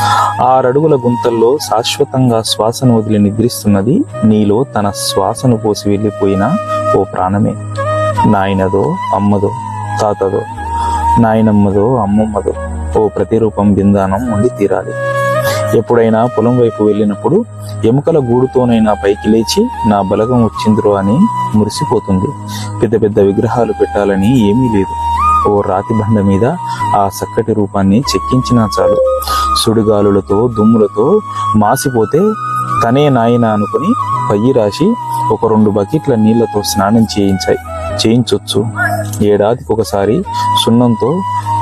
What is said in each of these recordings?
6 అడుగుల గుంతల్లో శాశ్వతంగా శ్వాసను వదిలి నిద్రిస్తున్నది నీలో తన శ్వాసను పోసి వెళ్ళిపోయిన ఓ ప్రాణమే. నాయనదో, అమ్మదో, తాతదో, నాయనమ్మదో, అమ్మమ్మదో ఓ ప్రతిరూపం బిందానం ఉండి తీరాలి. ఎప్పుడైనా పొలం వైపు వెళ్ళినప్పుడు ఎముకల గూడుతోనైనా పైకి లేచి నా బలగం వచ్చిందిరో అని మురిసిపోతుంది. పెద్ద పెద్ద విగ్రహాలు పెట్టాలని ఏమీ లేదు. ఓ రాతి బండ మీద ఆ చక్కటి రూపాన్ని చెక్కించినా చాలు. సుడిగాలులతో దుమ్ములతో మాసిపోతే తనే నాయన అనుకుని పయ్యి రాసి ఒక 2 బకెట్ల నీళ్లతో స్నానం చేయించొచ్చు. ఏడాదికి ఒకసారి సున్నంతో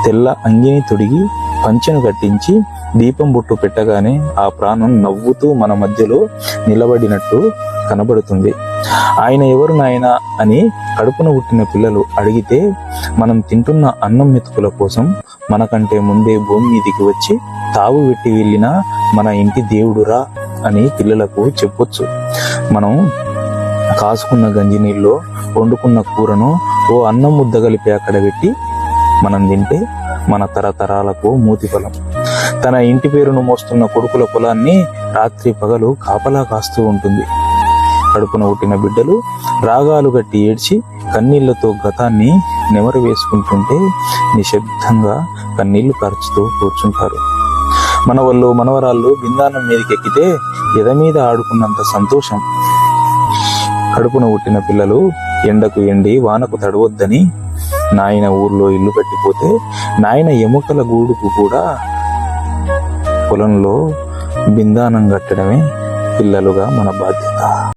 తెల్ల అంగిని తొడిగి పంచెను కట్టించి దీపం బొట్టు పెట్టగానే ఆ ప్రాణం నవ్వుతూ మన మధ్యలో నిలబడినట్టు కనబడుతుంది. ఆయన ఎవరు నాయనా అని కడుపున పుట్టిన పిల్లలు అడిగితే మనం తింటున్న అన్నం మెతుకుల కోసం మనకంటే ముందే భూమి మీదికి వచ్చి తావు పెట్టి వెళ్ళిన మన ఇంటి దేవుడురా అని పిల్లలకు చెప్పొచ్చు. మనం కాసుకున్న గంజి నీళ్ళలో వండుకున్న కూరను ఓ అన్నం ముద్ద కలిపి అక్కడ పెట్టి మనం తింటే మన తరతరాలకు మూతిఫలం. తన ఇంటి పేరును మోస్తున్న కొడుకుల పొలాన్ని రాత్రి పగలు కాపలా కాస్తూ ఉంటుంది. కడుపున పుట్టిన బిడ్డలు రాగాలు గట్టి ఏడ్చి కన్నీళ్లతో గతాన్ని నెమరు వేసుకుంటుంటే నిశ్శబ్దంగా కన్నీళ్లు కార్చుతూ కూర్చుంటారు. మనవళ్ళు మనవరాళ్ళు బిందానం మీదకెక్కితే ఎద మీద ఆడుకున్నంత సంతోషం. కడుపున పుట్టిన పిల్లలు ఎండకు ఎండి వానకు తడవద్దని నాయన ఊర్లో ఇల్లు కట్టిపోతే నాయన ఎముకల గూడుకు కూడా పొలంలో బిందానం కట్టడమే పిల్లలుగా మన బాధ్యత.